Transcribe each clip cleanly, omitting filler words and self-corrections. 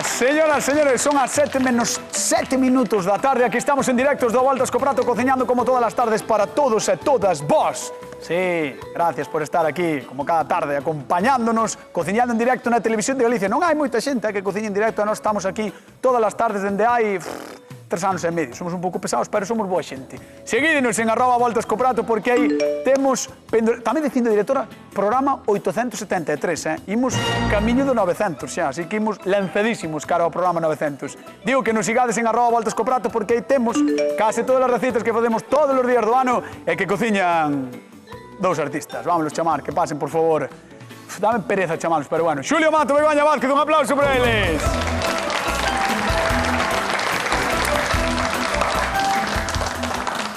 Señoras, señores, son as 7 menos 7 minutos da tarde. Aquí estamos en directos do Voltas co Prato, cociñando como todas as tardes para todos e todas vos. Sí, gracias por estar aquí, como cada tarde, acompañándonos, cociñando en directo na Televisión de Galicia. Non hai moita xente que cociña en directo, nós estamos aquí todas as tardes dende hai 3 anos e medio. Somos un pouco pesados, pero somos boa xente. Seguídenos en @Voltas co Prato, porque aí temos, tamén dicindo directora, programa 873, Imos camiño do 900 xa, así que imos lanzadísimos cara ao programa 900. Digo que nos sigades en @Voltas co Prato, porque aí temos case todas as recetas que facemos todos os días do ano e que cociñan dous artistas. Vámonos chamar, que pasen, por favor. Dame pereza chamarlos, pero bueno. Xulio Mato, Begoña Vázquez, un aplauso para eles.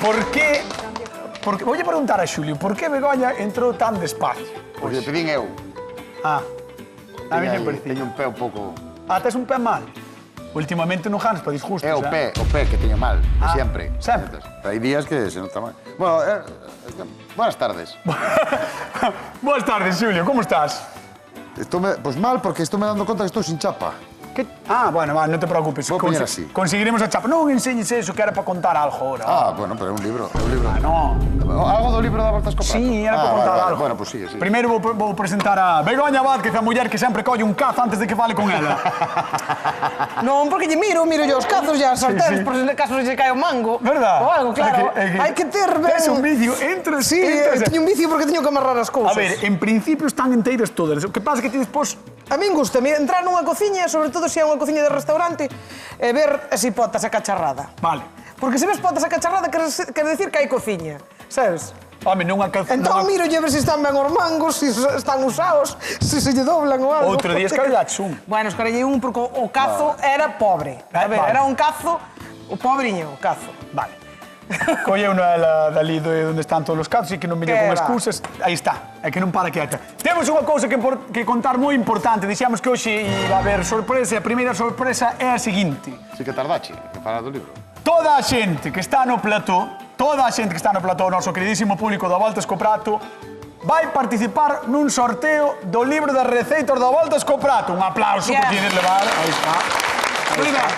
Por qué... Voy a preguntar a Xulio, por que Begoña entrou tan despacio? Porque pedín eu. A mí me parecía. Teño un pé un pouco... Tes un pé mal? Últimamente non ganas para disgustos, É o pé que teño mal, de sempre. Sempre? Hai días que se nota mal. Bueno, buenas tardes. Boas tardes, Xulio, como estás? Pues mal, porque estou me dando conta que estou sin chapa. Bueno, non te preocupes. Vou poñer así. Conseguiremos a chapa. Non enseñes eso, que era para contar algo ahora. Bueno, pero é un libro. No. Algo do libro da Voltas co Prato? Sí, era para contar algo. Bueno, pues sigue. Primeiro vou presentar a Begoña Vázquez, a muller que sempre colle un cazo antes de que fale con ela. Non, porque lle miro yo os cazos e as sarténs, por se caso se cae o mango. Verdad? Ou algo, claro. Hai que ter ben... Tes un vicio, entras... Sí, teño un vicio porque teño que amarrar as cousas. A ver, en principio están enteiras todas. O que pasa é que ti despois... A min gusta entrar nunha cociña, sobre todo se é unha cociña de restaurante, e ver as hipotas a cacharrada. Vale. Porque se ves potas a cacharrada, quer decir que hai cociña, sabes? Home, nunha cociña... Entón miro e a ver se están ben os mangos, se están usados, se lle doblan ou algo. Outro día escarllaches un. Bueno, escarallei un porque o cazo era pobre. A ver, era un cazo, o pobriño, o cazo. Vale. Colle unha dali onde están todos os cazos e que non me lle con excusas. Aí está, é que non para quieta. Temos unha cousa que contar moi importante. Dixemos que hoxe iba a haber sorpresa e a primeira sorpresa é a seguinte. Si que tardache, que para do libro. Toda a xente que está no plató, o noso queridísimo público do Voltas co Prato, vai participar nun sorteo do libro das receitas do Voltas co Prato. Un aplauso que tienes levar. Aí está. Moi ben.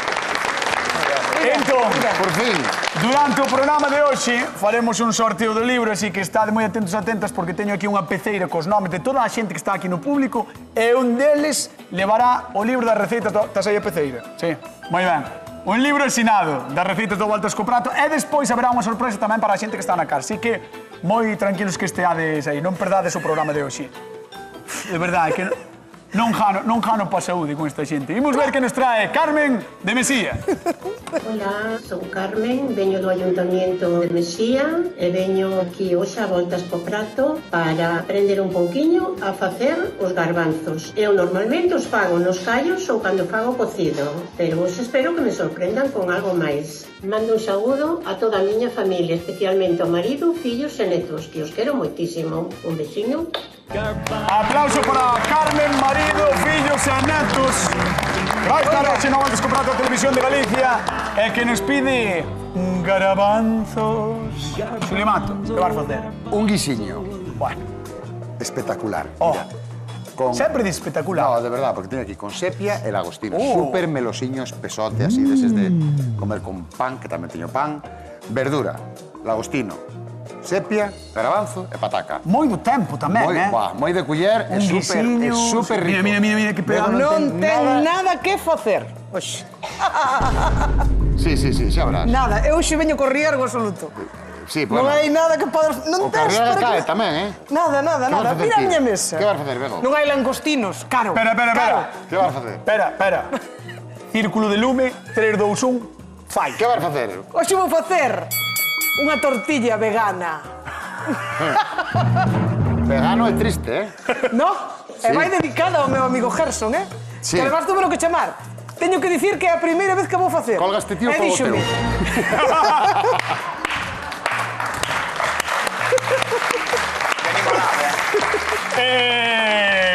Entón, Por fin. durante o programa de hoxe faremos un sorteo do libro, así que estade moi atentos e atentas porque teño aquí unha peceira cos nomes de toda a xente que está aquí no público e un deles levará o libro das receitas do... Estás aí a peceira? Sí, moi ben. Un libro asinado das receitas do Voltas co Prato e despois haberá unha sorpresa tamén para a xente que está na casa, así que moi tranquilos que esteades aí, non perdades o programa de hoxe. De verdade, que non jano pa saúde con esta xente. Imos ver que nos trae Carmen de Mesía. Hola, son Carmen, veño do Ayuntamiento de Mesía e veño aquí hoxe a Voltas co Prato para aprender un pouquiño a facer os garbanzos. Eu normalmente os fago nos callos ou cando fago cocido, pero hoxe espero que me sorprendan con algo máis. Mando un saúdo a toda a miña familia, especialmente ao marido, fillos e netos, que os quero moitísimo. Un beixiño. Aplauso para Carmen, marido, fillos e netos. Vai estar hoxe no Voltas co Prato a Televisión de Galicia e que nos pide garbanzos. Xulio Mato, que vas facer? Un guisiño Bueno, espectacular. oh, Con... sempre de espectacular. No, de verdad, porque teño aquí con sepia e lagostino. Súper melosiños, pesote, así, deses de comer con pan, que tamén teño pan. Verdura, lagostino, sepia, garbanzo e pataca. Moi do tempo tamén, Moi de culler, é super rico. Mira, que pegado. Non ten nada que facer. Oxe. Sí, xa verás. Nada, eu hoxe veño con riesgo absoluto. Sí, Non hai nada que podas... O carriaga cae tamén, Nada. Mira a miña mesa. Que vas facer, Bego? Non hai langostinos, caro. Espera. Que vas facer? Espera. Círculo de lume, 3, 2, 1, fai. Que vas facer? Hoxe vou facer unha tortilla vegana. Vegano é triste, No? Sí. E vai dedicada ao meu amigo Gerson, Sí. Que además tuve que chamar. Teño que dicir que é a primeira vez que vou facer. Colga este tío E fogo díxome, teu.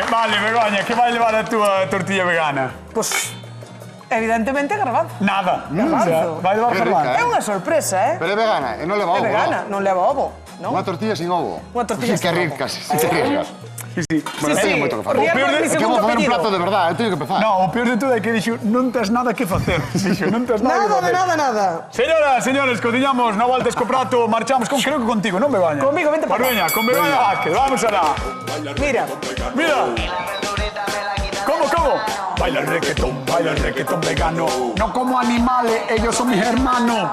Vale, Begoña, que vai levar a túa tortilla vegana? Pois, evidentemente, garbanzo. Nada. Garbanzo. Vai levar Que garbanzo. rica, É unha sorpresa, Pero é vegana, e non leva É ovo, vegana, non leva ovo. non? Unha tortilla sin ovo. Unha tortilla sin ovo. Sí que arriesgas. Sí. Bueno, Sí, teño sí. moito que facer. Riesgo é mi É que vou segundo facer un apellido. plato de verdade, eu teño que empezar. No, o peor de todo é que dixo, non tes nada que facer. Dixo, non tes nada que facer. Nada. Señoras, señores, cociñamos na volta co prato, marchamos creo que contigo, non Begoña? Conmigo, vente para Pues veña, con Begoña Vázquez, vamos alá. Mira, Mira. ¿Cómo? Baila el reggaetón vegano. No como animales, ellos son mis hermanos.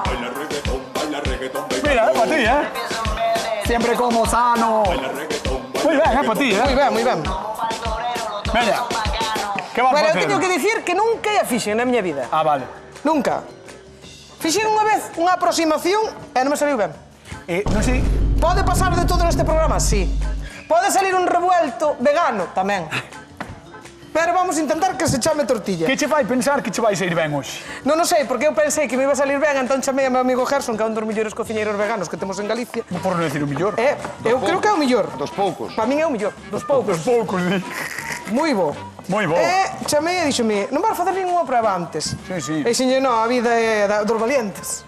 Mira, es para ti, ¿eh? Siempre como sano. Muy bien, es para ti, ¿eh? moi ben. Venga, ¿qué vamos Bueno, a eu hacer? teño que dicir que nunca a fixen na miña vida. Ah, vale. Nunca. Fixen unha vez unha aproximación e non me saliu ben. No sé, Pode pasar de todo neste programa? Sí. Pode salir un revuelto vegano? Tamén. Pero vamos a intentar que se chame tortilla. ¿qué che vai pensar que che vai sair ben hoxe? Non o sei, porque eu pensei que me iba a salir ben, entón chamei a meu amigo Gerson, que é un dos mellores cociñeiros veganos que temos en Galicia. Por non decir o millor. Eu creo que é o mellor. Dos poucos. Para min é o mellor. Dos poucos. poucos, sí. Moi bo. Moi bo. Chamei e dixome, non vas facer ninguna prueba antes. Sí. E dixenlle, no, a vida é dos valientes.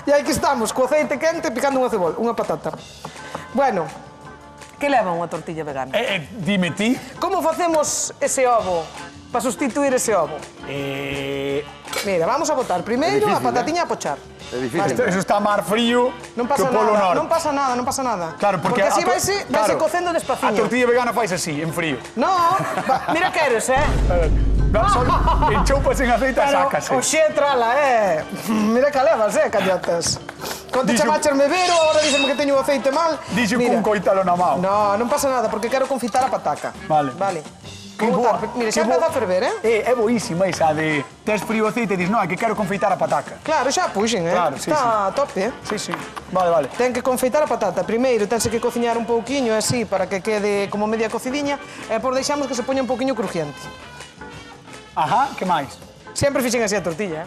E aquí estamos, co aceite quente, picando unha cebola, unha patata. Bueno, que leva unha tortilla vegana? Dime ti. Como facemos ese ovo para sustituir ese ovo? Mira, vamos a botar primeiro a patatiña a pochar. É difícil. Eso está máis frío Non que pasa o Polo nada, Norte. non pasa nada. Claro, porque así a vaise cocendo A despaciño. tortilla vegana fais así, en frío. No, mira que eres, Enchoupas en aceite e Pero, sácase. oxe, trala, Mira que levas, callotas. Cando Dixo- chamaches mevero, agora dicen que teño o aceite mal. Dixo Mira. cun coitalo na mão. No, non pasa nada, porque quero confitar a pataca. Vale. Que Vou boa, botar, mira, que xa boa. empeza a ferver, É boísima esa de tes frío o aceite e dis, non, é que quero confeitar a pataca. Claro, xa puxen, Claro, sí, Está a tope, Sí. Vale. Ten que confeitar a patata. Primeiro, tense que cociñar un pouquiño así para que quede como media cocidiña e por deixamos que se poña un pouquiño crujiente. Ajá, que máis? Sempre fixen así a tortilla,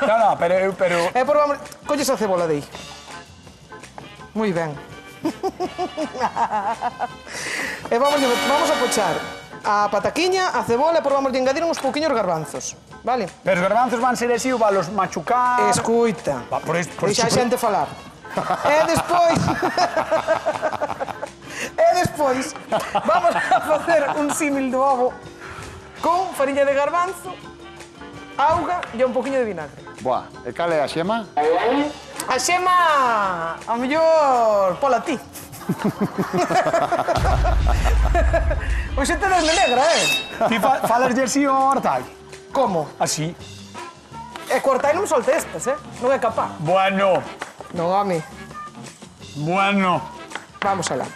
No, pero... E por vamos, colles a cebola de aí. Moi ben. E vamos a pochar a pataquiña, a cebola e por vamos a engadir uns pouquiños garbanzos, vale? Pero os garbanzos van ser así ou valos machucar? Escuita. Por Deixa a xente falar. E despois vamos a facer un símil do ovo con fariña de garbanzo, auga e un pouquiño de vinagre. Buah, e cal é a xema? A xema, a mellor, pola ti. Hoxe te desme negra, Ti falas de así o hortal? Como? Así. E cortai non me solte estas, Non é capaz. Bueno. Non, home. Vamos alá.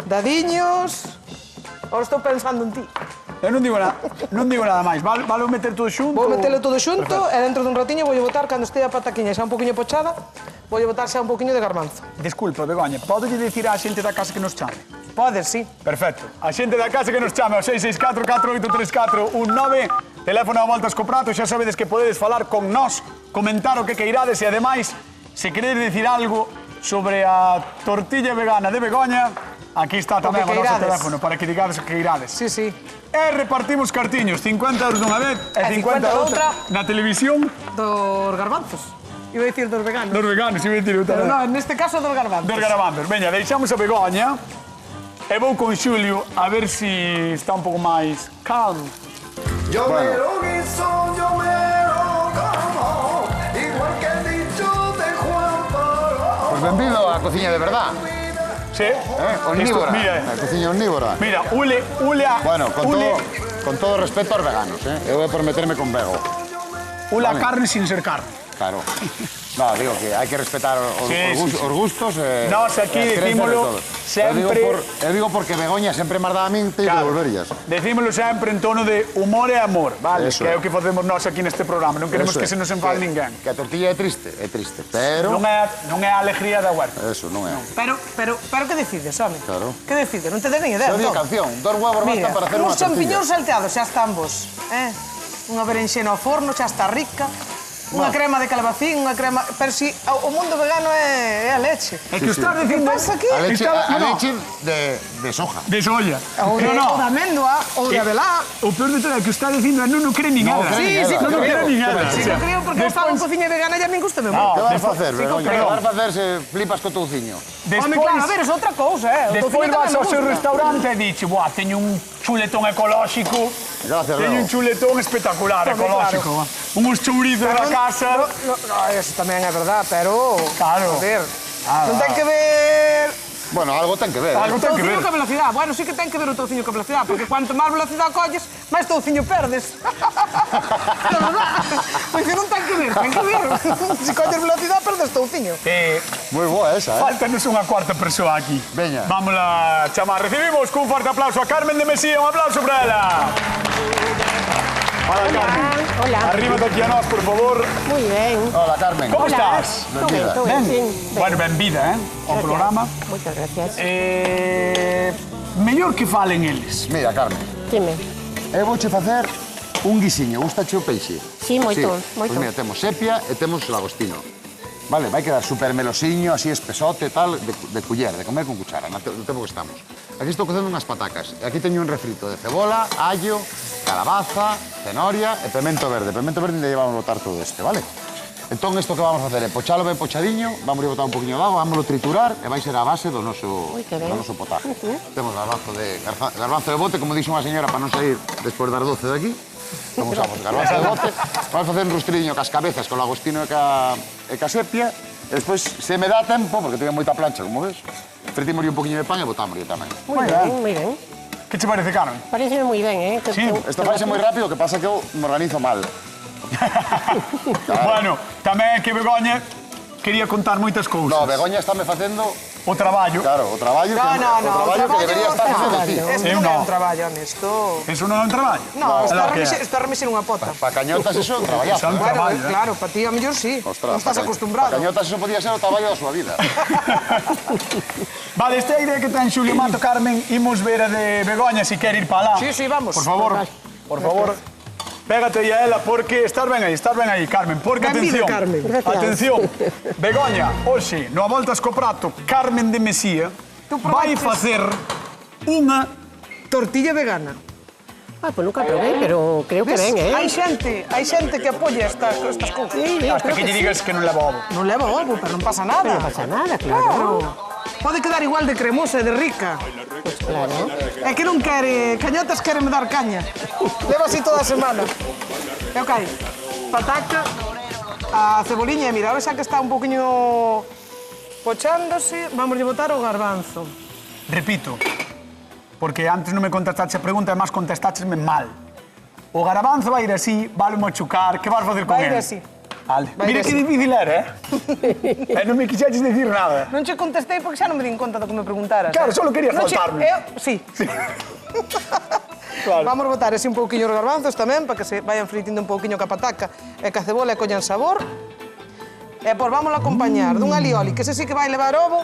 Dadiños. Ahora estou pensando en ti. Eu non digo nada máis. Vale meter todo xunto? Vou metelo todo xunto e dentro dun ratiño vou botar, cando estea a pataquiña xa un poquinho pochada, vou botar xa un poquinho de garbanzo. Disculpa, Begoña, podolle dicir á xente da casa que nos chame? Podes, sí. Perfecto. A xente da casa que nos chame ao 664-483419, teléfono a voltas co prato, xa sabedes que podedes falar con nós, comentar o que queirades e, ademais, se queredes dicir algo sobre a tortilla vegana de Begoña, aquí está tamén o noso teléfono para que digades o que queirades. Sí, sí. E repartimos cartiños, 50 euros dunha vez e 50 outra na televisión Dos garbanzos. Iba a dicir dos veganos. dos veganos, iba a dicir outra Pero vez. non, neste caso dos garbanzos. Dos garabanzos. Veña, deixamos a Begoña e vou con Xulio a ver si está un pouco máis calmo. Yo me lo guiso, yo me lo como, igual que el dicho de Juan Pablo. Pues benvido á cociña de verdad. Sí? Omnívora. Isto, mira, A cociña omnívora. mira, ule a... Bueno, ule con todo respeto aos veganos, Eu vou por meterme con vego. a carne sin ser carne. Claro. No, digo que hai que respetar os gustos Nós aquí e as creencias dicímolo de todos. sempre- Eu digo porque Begoña sempre máis dá a min, teño que volverías. Decímolo sempre en tono de humor e amor, vale? Eso Que é é. o que facemos nós aquí neste programa. Non queremos Eso que é. se nos enfade ninguén. Que a tortilla é triste, pero... Non é a alegría da huerta. Eso, non é. Pero que decides, home? Claro. Que decides? Non te den nin idea. Yo digo entón. canción, 2 huevos Mira, bastan para hacer unha uns tortilla. champiñóns salteados, xa están vos. Unha berenxena ao forno, xa está rica. Unha crema de calabacín, unha crema... Pero si o mundo vegano é a leche. leche. É que o estás dicindo... pasa aquí? A leche, Estaba- a no, leche de soja. de solla. Ou de amendoa, ou de avelá. O peor de todo é que o está dicindo non o cree nin No ela. cree nin Sí, ela. Non o cree nin ela. Si non creo porque eu fago cociña vegana e a min gusta moito. Que vas facer, Begoña? Que perdón. vas facer se flipas co touciño? Home, claro, a ver, é outra cousa, O Despois tociño vas tamén ao me seu gusta. restaurante e dixe, buah, teño un chuletón ecolóxico. Gracias, Teño un Bego. chuletón espectacular, Home, ecolóxico. Uns chourizos da casa. Eso tamén é verdad, pero... Claro. A ver, Ah, non ten que ver... Bueno, algo ten que ver. Algo ten que Touciño ver. que velocidade. Bueno, sí que ten que ver o touciño que velocidade, porque cuanto máis velocidade colles, máis touciño perdes. De verdad. Porque non ten que ver, ten que ver. Se colles velocidade, perdes touciño. Moi boa esa, Faltanos unha cuarta persoa aquí. Veña. Vámola chamar. Recibimos cun forte aplauso a Carmen de Mesía. Un aplauso para ela. Hola, Carmen. Hola. Arríbate aquí a nós, por favor. Muy bien. Hola, Carmen. Como Hola. estás? Todo bien, todo Ben? bien. Bueno, benvida, ao Gracias. programa. Muchas gracias. Mellor que falen eles. Mira, Carmen, Dime. eu vouche facer un guisiño. Gustache o peixe? Sí, moito, Pois moito. mira, temos sepia e temos lagostino. Vale, vai quedar super melosiño, así espesote, tal, de culler, de comer con cuchara, no tempo que estamos. Aquí estou cocendo unhas patacas. E aquí teño un refrito de cebola, allo, calabaza, cenoria e pemento verde. Pemento verde ainda llevamos a botar todo este, vale? Entón, isto que vamos a facer é pochalo ben pochadiño, vamos a botar un poquinho de agua, vamos a triturar e vai ser a base do noso, Ui, que ben. do noso potaje. Temos garbanzo de bote, como dixo unha señora, para non sair despois das 12 de aquí. Como usamos garbanzo de bote. Vamos a facer un rustridiño cas cabezas, con lagostino e ca sepia. E despois, se me dá tempo, porque teño moita plancha, como ves, fritimos un poquinho de pan e botámoslo tamén. Muy bien, muy bien. Que che parece, Carmen? Parece muy bien, ¿eh? Sí, Isto faise moi rápido, que pasa que eu me organizo mal. Bueno, tamén é que Begoña quería contar moitas cousas. No, Begoña estáme facendo, O traballo. claro, o traballo que, No, o traballo que debería estar facendo ti. Esto Eu non é no. un traballo, honesto. Eso non é un traballo. No, Ela que é. está a remexer unha pota. Pa cañotas eso é un traballazo. Xa un Claro, traballo, eh. claro, para ti a mellor sí. Ostras, Non estás pa acostumbrado. cañotas eso podía ser o traballo da súa vida. Vale, esta é a idea que ten Xulio Mato, Carmen. Imos ver a de Begoña, si quer ir para lá. Sí, sí, vamos. Por favor, por favor. Pégate aí a ela, porque estás ben aí, Carmen. Porque, Benvida, atención, Carmen. Gracias. atención. Begoña, hoxe, no A Voltas co Prato, Carmen de Mesía Tú vai probaches? facer unha... Tortilla vegana. Ah, pues nunca probé, pero creo que Ves? ven, ¿eh? Hai xente que apoia estas cousas. Sí, sí, Hasta creo que lle que sí. digas que non leva ovo. Non leva ovo, pero non pasa nada. No pasa nada, claro. Pode quedar igual de cremosa e de rica. Pues claro. É que non quere, cañotas quere me dar caña. Leva así toda a semana. E ok, pataca, a ceboliña, e mira, ahora xa que está un poquinho pochándose, vamos a botar o garbanzo. Repito, porque antes non me contestaste a pregunta e máis contestáchesme mal. O garabanzo vai ir así, vale machucar, que vas facer con Vai ir él? así. Vale. Vai ir Mira que así. difícil era, e non me quixeches decir nada. Non che contestei porque xa non me din conta do que me preguntaras. Claro, solo querías Non che- faltarme. Sí. Claro. Vamos a botar así un pouquiño os garbanzos tamén, para que se vayan fritindo un pouquiño ca pataca e ca cebola e collan sabor. E por vamos a acompañar dun alioli, que ese sí que vai levar ovo.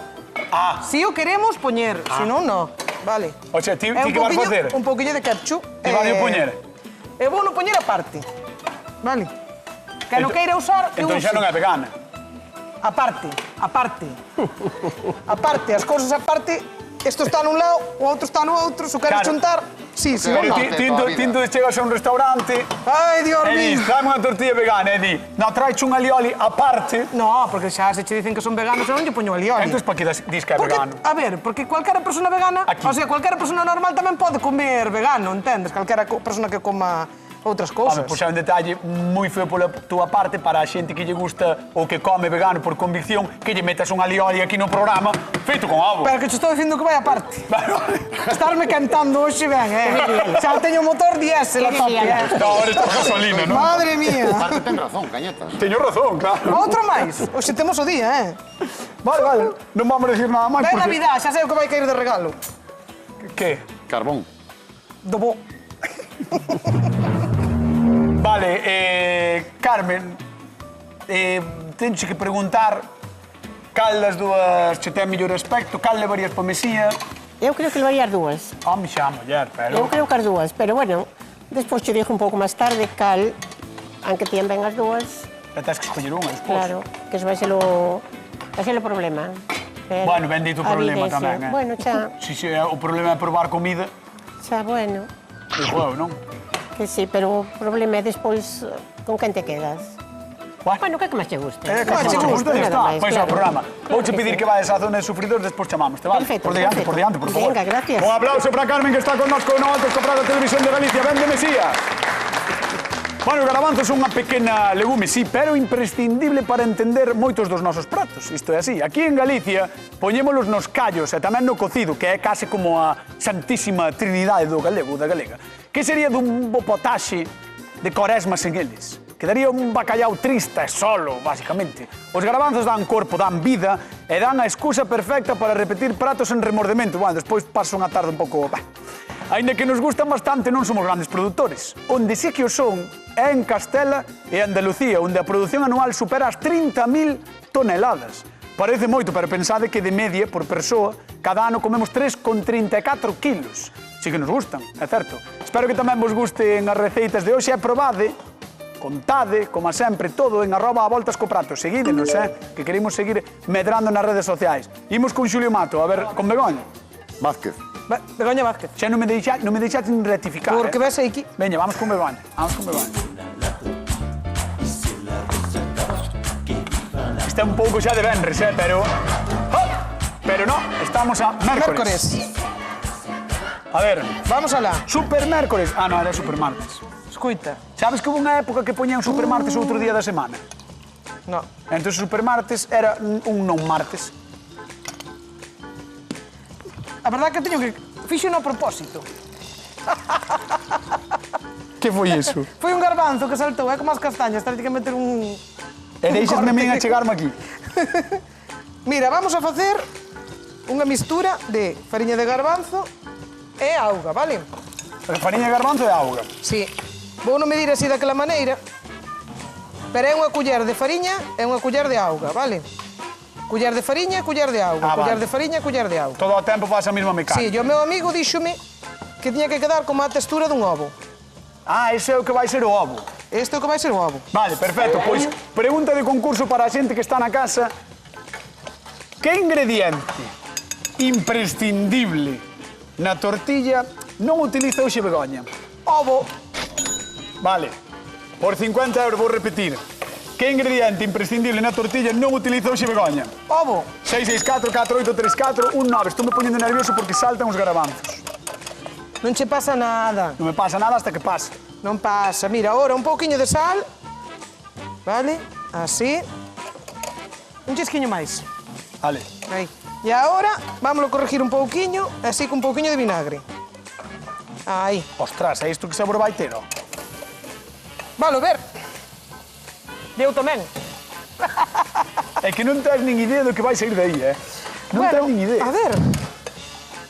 Ah. Si o queremos poñer, se non, non. Vale. O sea, ti E que vas facer? Un pouquiño de ketchup. Ti vai a poñer? E vou no poñer aparte. Vale. Que non queira usar, que Entón use. xa non é vegana. Aparte, aparte. Aparte, as cousas aparte. Isto está nun lado, o outro está no outro, se o queres Claro. xuntar, sí, sí. Pero Parte ti toda a vida. chegas a un restaurante Ai, Dios e dis, mío. tráeme unha tortilla vegana e di, no, traeche un alioli aparte. No, porque xa se che dicen que son veganos, eu non lle poño alioli. Entón, para que dis que é Porque, vegano? a ver, porque cualquiera persona vegana, Aquí. o sea, cualquiera persona normal tamén pode comer vegano, entendes? Cualquiera persona que coma outras cousas. Home, pois é un detalle moi feo pola túa parte para a xente que lle gusta ou que come vegano por convicción, que lle metas un alioli aquí no programa feito con ovo. Pero que te estou dicindo que vai aparte. Estarme cantando hoxe ben, Xa teño motor diésel a Que tope, liando. No, ahora está gasolina, non? Madre mía. Parte ten razón, cañetas. Teño razón, claro. Outro máis. Hoxe temos o día, Vale, vale, non vamos a decir nada máis Ven porque... Navidad, xa sei o que vai caer de regalo. Que? Carbón. Do bo. Vale, Carmen, tenche que preguntar cal das dúas che ten mellor aspecto, cal levarías para Mesía. Eu creo que levaría as dúas. Home, xa, muller, pero... Eu creo que as dúas, pero bueno, despois te dixo un pouco máis tarde cal, aunque tian ben as dúas, Tens que escoller unha despois. claro, que eso vai ser o problema. Pero Bueno, bendito a problema vida, tamén, sí. Bueno, xa, Si, o problema é probar comida, bueno. e juego, non? Que sí, pero o problema é despois con quen te quedas. Bueno, que máis te guste. Que máis te gusta, nada está. máis, Pois ao claro. programa. Vouche Claro que pedir sí. que vayas á zona de sufridores, despois chamamos, te vale? Perfecto, Por diante, perfecto. por diante, por favor. Venga, gracias. Un aplauso para Carmen, que está connosco no Altos Comprados Televisión de Galicia. Ben de Mesía. Bueno, o garabanzo son unha pequena legume, sí, pero imprescindible para entender moitos dos nosos pratos. Isto é así. Aquí en Galicia poñémolos nos callos e tamén no cocido, que é case como a santísima trinidade do galego, da galega. Que sería dun bo potaxe de coresma sen eles? Quedaría un bacallau triste e solo, basicamente. Os garabanzos dan corpo, dan vida e dan a excusa perfecta para repetir pratos en remordemento. Bueno, despois pasa unha tarde un pouco... Ainda que nos gustan bastante, non somos grandes produtores. Onde sí que o son é en Castela e Andalucía, onde a produción anual supera as 30.000 toneladas. Parece moito, pero pensade que de media, por persoa, cada ano comemos 3,34 kilos. Sí que nos gustan, é certo. Espero que tamén vos gusten as receitas de hoxe e probade, contade, como sempre, todo en @avoltascoprato. Seguídenos, que queremos seguir medrando nas redes sociais. Imos con Xulio Mato, a ver, con Begoña. Vázquez. Begoña Vázquez. Xa non me deixaste nin rectificar. Porque ves aquí. Veña, vamos con Begoña. Vamos con Begoña. Está un pouco xa de venres, pero... ¡Oh! Pero no, estamos a mércores. Mércores. A ver, Vamos alá. super mércores. Ah, no, era super martes. Escuita. Sabes que hubo unha época que poñían super martes outro día da semana? No. Entón, super martes era un non martes. A verdade que teño que... Fixo no a propósito. Que foi iso? Foi un garbanzo que saltou, é como as castañas, teño que meter un... E deixasme a min a corte. chegarme aquí. Mira, vamos a facer unha mistura de fariña de garbanzo e auga, vale? Fariña de garbanzo e auga. Sí. Vou non medir así daquela maneira, pero é unha culler de fariña e unha culler de auga, vale? Culler de fariña, culler de auga, culler vale. de fariña, culler de auga. Todo o tempo faz a mesma mecánica. Sí, e o meu amigo díxome que tiña que quedar como a textura dun ovo. Ah, ese é o que vai ser o ovo. Este é o que vai ser o ovo. Vale, perfecto. Pois, pregunta de concurso para a xente que está na casa. Que ingrediente imprescindible na tortilla non utiliza hoxe Begoña? Ovo. Vale. Por 50 euros vou repetir. Que ingrediente imprescindible na tortilla non utiliza hoxe Begoña? Ovo. 664-4834-19. Estou me poñendo nervioso porque saltan os garabanzos. Non che pasa nada. Non me pasa nada hasta que pasa. Non pasa. Mira, ahora un pouquiño de sal. Vale? Así. Un chisquiño máis. Vale. Aí. E agora, vámoslo corregir un pouquiño, así con un pouquiño de vinagre. Aí. Ostras, é isto que sabor vai ter, ó. Valo ver. Eu tamén. É que non tens nin idea do que vai sair de aí, Non tens nin idea. a ver.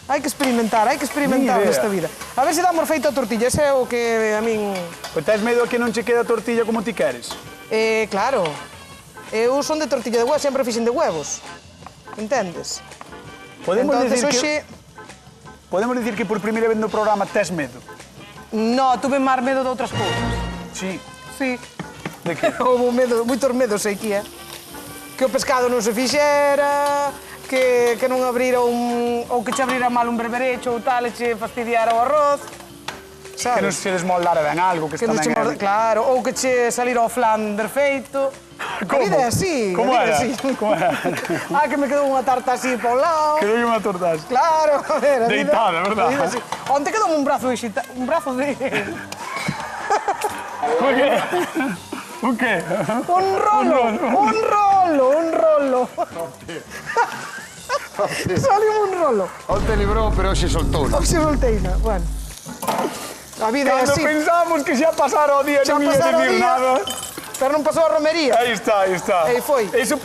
Hai que experimentar Nin idea. nesta vida. A ver se damos feito a tortilla, ese é o que a min... Pois tens medo a que non che quede a tortilla como ti queres? Claro. Eu son de tortilla de huevos, sempre fixen de huevos. Entendes? Podemos Entonces, dicir que por primeira vez no programa tes medo. No, tuve máis medo de outras cousas. Sí. Sí. De que? Houve medo, moitos medos aquí, Que o pescado non se fixera, que non abrira ou que che abrira mal un berberecho ou tal, e che fastidiara o arroz. Sabes? Que non se desmoldara ben algo, que, Que non tamén che morde, claro, ou que che salira o flan perfeito. Como? A vida é así. Como a vida era? é así. Como era? Que me quedou unha tarta así para un lado. Que doi unha tortas. Claro, a ver, a vida... Deitada, verdad? a vida así. Onte quedou un brazo de xita... Un brazo de... O que? O que? Un rolo. Saliu un rolo. Onte librou, pero hoxe soltou. Oxe volteina, bueno. A vida é Cando así. pensamos que xa pasara o día Xa non ia pasara o dicir día. nada. Pero non pasou a romería. Aí está, aí está. Aí foi. Eso,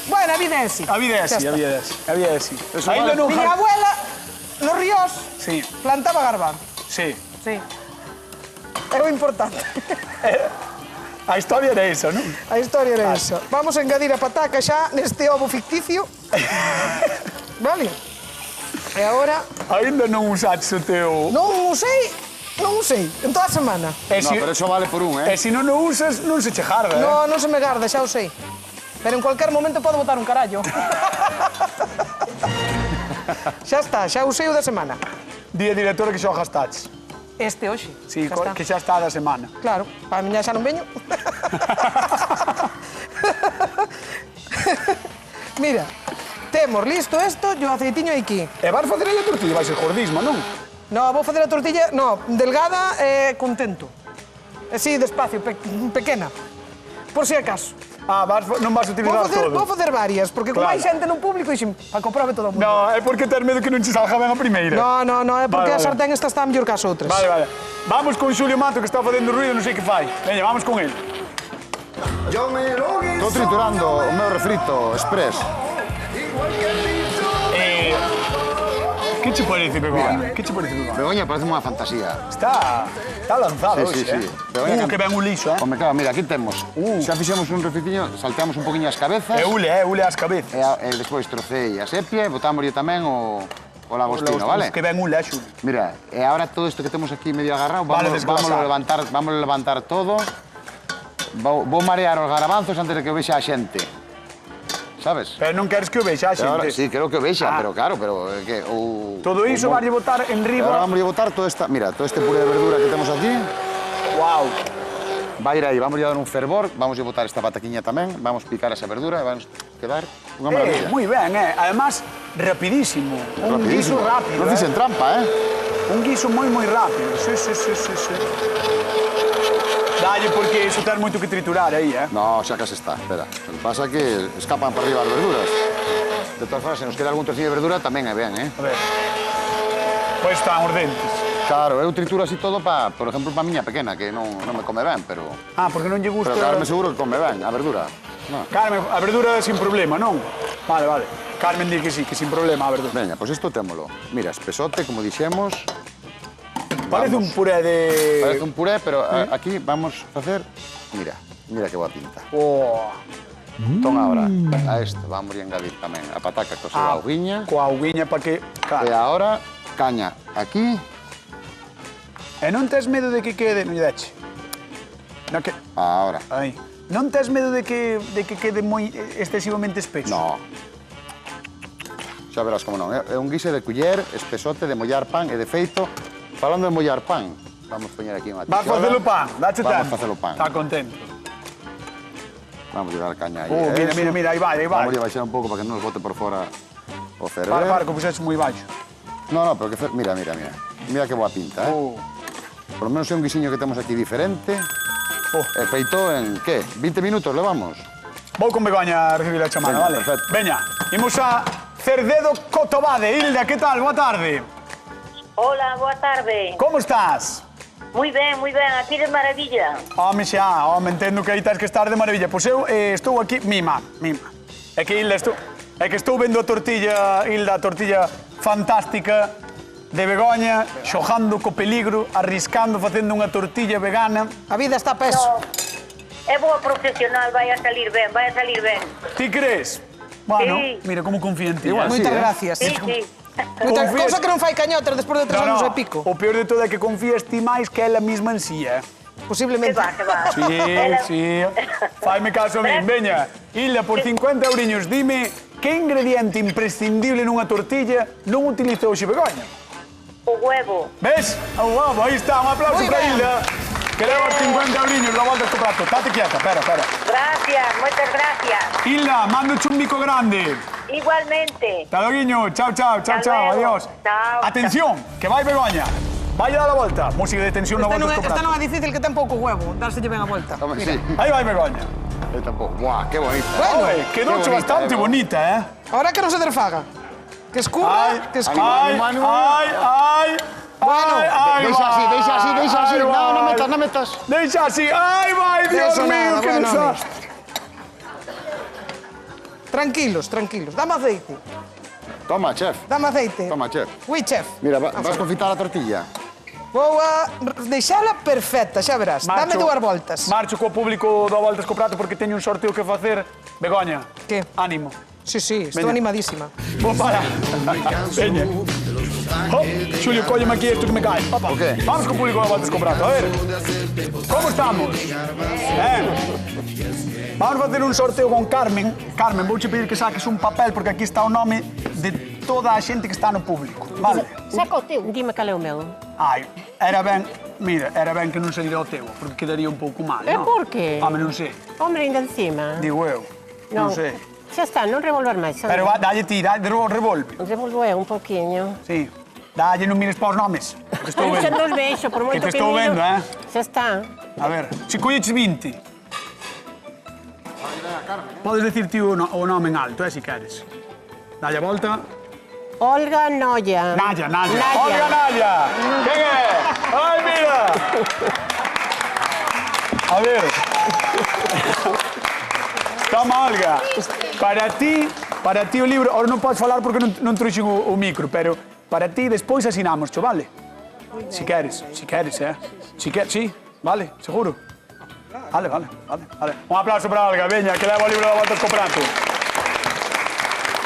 Bueno, a vida é así. a vida é así, Xa a está. vida é así. A vida é así. Eso Ainda vale. non... Miña abuela, nos ríos, Sí, plantaba garbanzo. sí. Sí. É o importante. A historia era esa, non? A historia era esa. Vamos a engadir a pataca xa neste ovo ficticio. Vale? E agora... Ainda non usaches o teu... Non usei, en toda a semana. E No, si, pero eso vale por un, e si non o usas, non se che jarda, Non se me garda, xa o sei. Pero en cualquier momento podo botar un carallo. Xa está, xa usei o da semana. Día directora que xogas touch. Este hoxe. Sí, Xa está. que xa está da semana. Claro, para miña xa non veño. Mira, temos listo isto e o aceitiño aquí. E vas facer aí a tortilla, vai ser gordismo, non? No, vou facer a tortilla, no, delgada e contento. Así, despacio, pequena. Por si acaso. Ah, non vas a utilizar todo. Vou facer varias, porque como Claro. hai xente no público, dixen, para comprobe todo o mundo. No, é porque ter medo que non che salga ben a primeira. No, é porque Vale, a vale. sartén esta está mellor que as outras. Vale. Vamos con Xulio Mato, que está facendo ruido, non sei que fai. Veña, vamos con él. Yo me lo guiso, Estou triturando o meu refrito express. igual que el dicho Que che parece, Begoña? Que che parece, Begoña? Begoña parece unha fantasía. Está lanzado Sí, hoxe, sí. eh? Que ben un lixo, eh? Home, claro, mira, aquí temos. Xa fixemos un refritiño, salteamos un poquinho as cabezas. Ule as cabezas. E despois trocei a sepia e botámoslle tamén o lagostino, vale? Que ben ule, Xulio. Mira, e agora todo isto que temos aquí medio agarrado, Vale, vamos desglasar. a levantar todo. Vou marear os garabanzos antes de que o vexa a xente. Sabes? Pero non queres que o vexa a E agora, xente. sí, creo que o vexa, Ah. pero claro, pero que Todo iso vai botar en E agora riba. vamos a botar todo este puré de verdura que temos aquí. Wow. Vai ir aí, vamos a dar un fervor, vamos a botar esta pataquiña tamén, vamos picar esa verdura e vamos quedar unha maravilla. Moi ben, eh? Además, rapidísimo. Un guiso rápido, Non fixen trampa, Un guiso moi rápido. Sí. Dalle, porque iso ten moito que triturar aí, eh? No, xa case está, espera. O que pasa é que escapan para arriba as verduras. De todas formas, se nos queda algún trociño de verdura, tamén é ben, A ver. Pois están os dentes. Claro, eu trituro así todo por exemplo, para a miña pequena, que non me come ben, pero... Ah, porque non lle gusta... Pero Carmen seguro que come ben, a verdura. No. Carmen, a verdura sin problema, non? Vale. Carmen di que sí, que sin problema a verdura. Veña, pois isto témolo. Mira, espesote, como dixemos. Parece un puré de... Parece un puré, pero aquí vamos a facer... Mira que boa pinta. Oh, Entón, agora, a isto vamos a engadir tamén a pataca co seu auguiña. coa auguiña para que... E Claro. agora, caña aquí. E non tes medo de que quede... Non lle dache. Non que... Agora. Aí. Non tes medo de que quede moi excesivamente espeso? No. Xa verás como non. É un guise de culler, espesote, de mollar pan e de feito. Falando de mollar pan, vamos poñer aquí unha Vas tixola. facelo pan, dache tempo. Vamos facelo pan. Está contento. Vamos a dar caña aí. Mira, aí vai. Vamos a baixar un pouco para que non nos bote por fora o ferver. Para, que puxeches moi baixo. No, pero que mira. Mira que boa pinta, Por lo menos é un guisiño que temos aquí diferente. E feito en, que? 20 minutos levamos? Vou con Begoña a recibir a chamada, Veña, vale? perfecto. Veña, imos a Cerdedo Cotobade. Hilda, que tal? Boa tarde. Hola, boa tarde. Como estás? Moi ben, aquí de maravilla. Home, xa, entendo que aí tens que estar de maravilla. Pois eu estou aquí, mima. É que Hilda, estou vendo a tortilla, Hilda, a tortilla fantástica de Begoña, xogando co peligro, arriscando, facendo unha tortilla vegana. A vida está a peso. No, é boa profesional, vai a salir ben. Ti crees? Bueno, Sí. mira como confía en ti. Igual, Moitas sí, gracias. Sí. Moita Confías- cousa que non fai cañotas despois de 3 anos e pico. O peor de todo é que confías ti máis que ela mesma en sí, eh? Posiblemente. Que va. Sí. Faime caso a min, veña. Hilda, por 50 euriños, dime que ingrediente imprescindible nunha tortilla non utiliza hoxe Begoña? O huevo. Ves? Vamos, aí está, un aplauso Moi para ben. Hilda. Que leva 50 euriños, la volta co prato. Tate quieta, espera. Gracias, moitas gracias. Hilda, mando un bico grande. Igualmente. Hasta luego, chao, Hasta luego. adiós. Chao. Atención, que vai Begoña. Vai a dar a volta. Música de tensión na Esta volta non, co esta non prato. é difícil, que ten pouco huevo. Dárselle ben a volta. Home, sí. Aí vai Begoña. Eu tampouco. Buah, que bonita. Bueno, Oye, quedou qué bonita, bastante bonita, eh? Ahora que non se desfaga. Que escurra, que escurra. Ay. Bueno, Deixa así. Ay, No vai. metas. Deixa así. Ay, vai, Dios Eso mío, nada, que bueno, desastre. Tranquilos. Dame aceite. Toma, chef. Toma, chef. Oui, chef. Mira, vas confitar a tortilla. Vou a deixala perfecta, xa verás. Dame 2 voltas. Marcho co público do Voltas co Prato porque teño un sorteo que facer. Begoña. Que? Ánimo. Sí, estou Veña. animadísima. Vou para. Veña. Oh, Xulio, cólleme aquí isto que me cae. Papá. O qué? Vamos co público do Voltas co Prato, a ver. Como estamos? Vamos a facer un sorteo con Carmen. Carmen, vouche pedir que saques un papel porque aquí está o nome de toda a xente que está no público. Vale? Saca o teu. Dime cal é o meu. Ai, era ben... Mira, era ben que non saíra o teu, porque quedaría un pouco mal, E non? por qué? Home, non sei. Hombre, ainda encima. Digo eu. Non sei. Xa está, non revolver máis. Pero dalle ti, revolve. Revolvo eu un poquinho. Sí. Dalle, non mires para os nomes. Que estou Xa vendo. nos veixo, por moito Que que te estou miro. vendo, eh? Xa está. A ver, se colleches 20. Podes decir ti o nome en alto, se queres. Dalle a volta. Olga Noia. Naya. Olga Naya. Quen é? Ai, mira. A ver. Toma, Olga. Para ti o libro, ahora non podes falar porque non trouxen o micro, pero para ti despois asinamos, vale? Si queres, sí, vale, seguro. Vale. Un aplauso para Olga, veña, que leva o libro da Volta co Prato.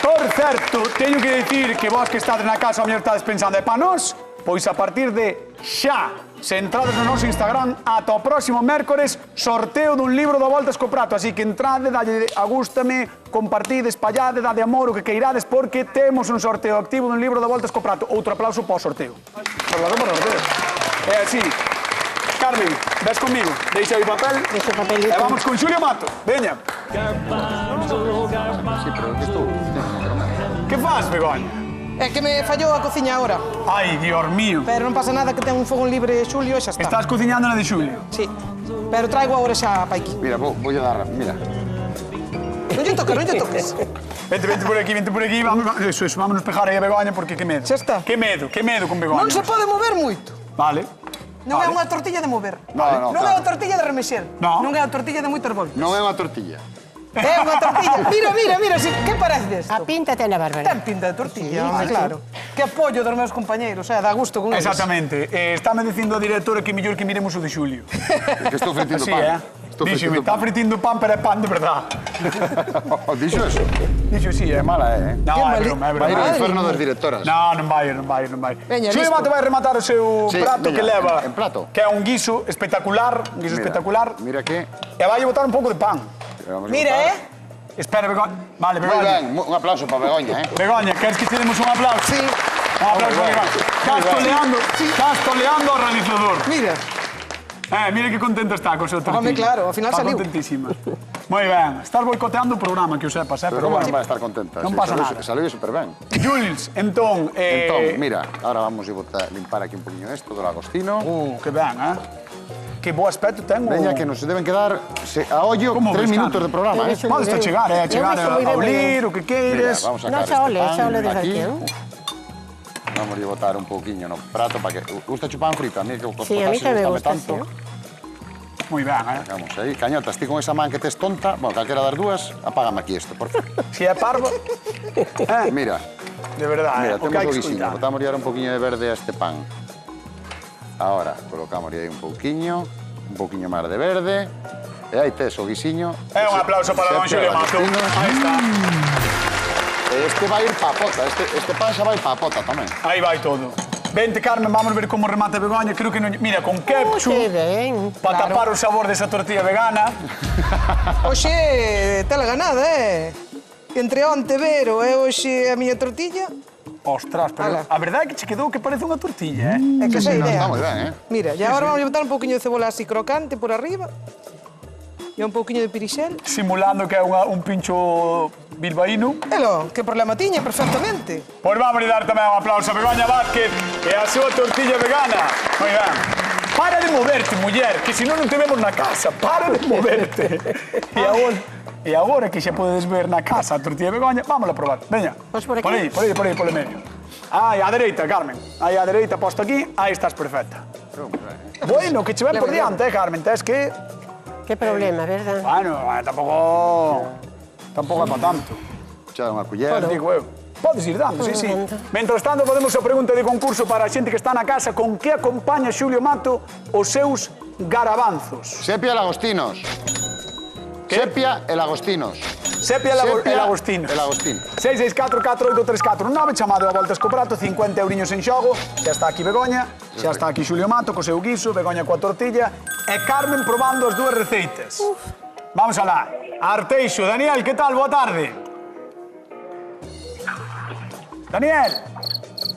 Por certo, teño que dicir que vos que estades na casa ao mellor estades pensando, para nós, pois a partir de xa, se entrades no noso Instagram, ata o próximo mércores, sorteo dun libro da Volta co Prato. Así que entrade, dalle a gústame, compartide, espallade, dade amor, o que queirades, porque temos un sorteo activo dun libro da Volta co Prato. Outro aplauso para o sorteo. É así. Carmen, ves conmigo, deixa o papel. Deixa o papelito. E vamos con Xulio Mato, veña. Sí, pero que estou... Que faz, Begoña? É que me fallou a cociña ahora. Ai, Dios mío. Pero non pasa nada que ten un fogón libre Xulio e xa está. Estás cociñando na de Xulio. Sí. Pero traigo agora xa pa aquí. Mira, vou a dar... Mira. Non lle toques. Vente por aquí, vámonos pejar aí a Begoña porque que medo. Xa está. Que medo con Begoña. Non se pode mover moito. Vale. Non é unha tortilla de mover. No, Non é claro. unha tortilla de remexer. No. Non é unha tortilla de moitas voltas. Non é unha tortilla. É unha tortilla. Mira, que parece desto? A pinta ten a Bárbara. Ten pinta de tortilla, home, claro. Que apoio dos meus compañeiros, dá gusto con eles. Exactamente. Estáme dicindo a directora que mellor que miremos o de Xulio. Que estou fritindo Así, pan. Díxome, está fritindo pan, pero é pan de verdad. Dixo eso? Dixo, sí, É mala, No, Que é mali- broma, é Vai ir ao broma. inferno das directoras. Non vai. Veña, Xulio listo. Mato vai rematar o seu Sí, prato veña, que leva. en plato. Que é un guiso espectacular, Mira que... E vai botar un pouco de pan. Vamos a Mira, botar. Espera, Begoña. Vale, Moi Begoña. ben, un aplauso para Begoña, Begoña, queres que te demos un aplauso? Sí. Un aplauso Muy para bien. Begoña. Estás toleando ao realizador. Mira. Mira que contenta está con o seu tortilla. Home, claro, ao final está saliu. contentísima. Moi ben. Estás boicoteando o programa, que o sepas, Pero pero como bueno. non vai estar contenta? Non Sí, pasa saliu- nada. Saliu super ben. Jules, entón... Entón, mira, ahora vamos a limpar aquí un poquinho esto do lagostino. Que ben, Que bo aspecto ten o... Veña, que nos deben quedar a ollo Como 3 ves, minutos Carmen? de programa, Eu vexo Podes moi ben. chegar, Eu vexo moi ben, a olir o que Mira, queires. vamos a No, sacar xa ole, este xa ole pan desde aquí. aquí. Vamos a botar un pouquiño no prato para que... Gusta chupar frito? A mí que Sí, a mí tamén me gusta, tanto. Moi ben, Vamos aí, cañotas, ti con esa man que tes tonta, bueno, calquera das dúas, apágame aquí isto, por favor. Si é parvo... Mira, De verdade, mira, o que temos hai o que guisinho, escoitar. botamos un poquinho de verde a este pan. Ahora, colocamos aí un pouquiño máis de verde, e aí tes o guisiño. Un aplauso para don Xulio Mato. Aí está. Este vai ir pa pota, este pan xa vai pa pota tamén. Aí vai todo. Vente, Carmen, vamos ver como remata Begoña. Creo que non... Mira, con ketchup, Que ben. para tapar o sabor desa tortilla vegana. Oxe, tela ganada, Entre onte Vero e hoxe a miña tortilla, Ostras, pero Ala. a verdade é que che quedou que parece unha tortilla, é que sei idea. Está moi ben, Mira, e agora vamos a botar un pouquiño de cebola así crocante por arriba. E un pouquiño de pirixel. Simulando que é un pincho bilbaíno. Elo, que problema tiña perfectamente. Pois vamos a dar tamén un aplauso a Begoña Vázquez e a súa tortilla vegana. Moi ben. Para de moverte, muller, que senón non te vemos na casa. Para de moverte. E agora que xa podes ver na casa a tortilla de Begoña, vámonos a probar. Veña. Vamos por aquí? Por aí, polo medio. Aí, á dereita, Carmen. Aí, á dereita, posto aquí. Aí estás perfecta. Bueno, que che ven por diante, Carmen. Tes que... Que problema, verdad? Bueno, tampouco é para tanto. Xa unha culler. Digo eu. Podes ir dando, sí. Mientras tanto, podemos a pregunta de concurso para a xente que está na casa. Con que acompaña Xulio Mato os seus garabanzos? Sepia e lagostinos. Sepia e lagostinos. Sepia e Lagostino. e lagostino. 664-4834-9, chamado a Voltas co Prato, 50 euriños en xogo. Xa está aquí Begoña, xa está aquí Xulio Mato co seu guiso, Begoña coa tortilla e Carmen probando as dúas receitas. Vamos alá. Arteixo. Daniel, ¿qué tal? Boa tarde. Daniel.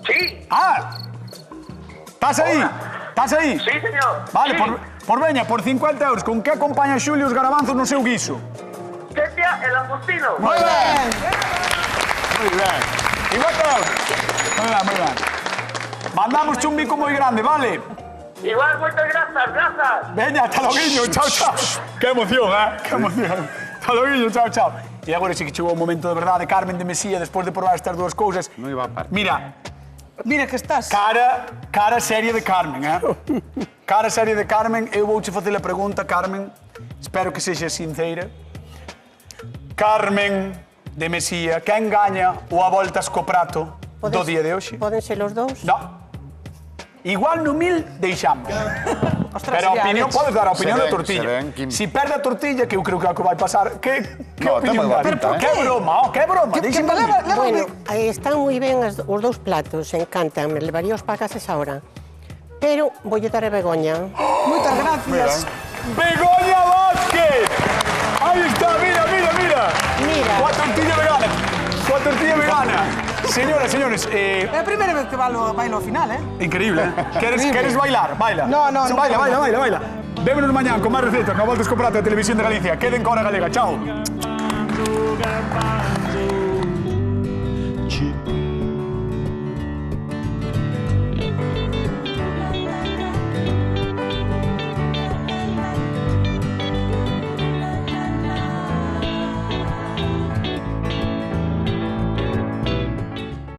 Sí. Ah. Estás aí? Estás aí? Sí, señor. Vale, Sí. por veña, por 50 euros, con que acompaña Xulio os garabanzos no seu guiso? Sepia, el langostino. Muy bien. Muy bien. 50 euros. Muy bien. Mandamos un bico moi grande, vale? Igual, muchas gracias. Veña, hasta loguiño, chao, chao. Qué emoción, qué emoción. Hasta loguiño, chao, chao. E agora sí que chegou o momento de verdade, Carmen de Mesía, despois de probar estas dúas cousas. Non iba a par. Mira, Mira que estás. cara seria de Carmen, Cara seria de Carmen, eu vouche facer a pregunta, Carmen, espero que sexa sincera. Carmen de Mesía, quen gaña o a voltas co prato do día de hoxe? Poden ser os dous? No. Igual no 1000 deixamos. Ostras, Pero a ya, opinión, Alex. podes dar a opinión Se da ven, tortilla. se ven, Kim. Si perde a tortilla, que eu creo que é o que vai pasar, que No, opinión ten moi boa dá? pinta, Que broma, que broma, Que deixenme leva, ir. Bueno, están moi ben os dous platos, encantan, me levaría os pagas esa hora. Pero voulle dar a Begoña. Moitas gracias. Begoña Vázquez. Ahí está, mira. Mira. Coa tortilla vegana. Coa tortilla vegana. Señoras, señores, É a primeira vez que bailo ao final, increíble, ¿Queres bailar? Baila. No, no, no. Baila. Vémonos mañán con máis recetas no Voltas co Prato de Televisión de Galicia. Queden con Hora Galega. Chao.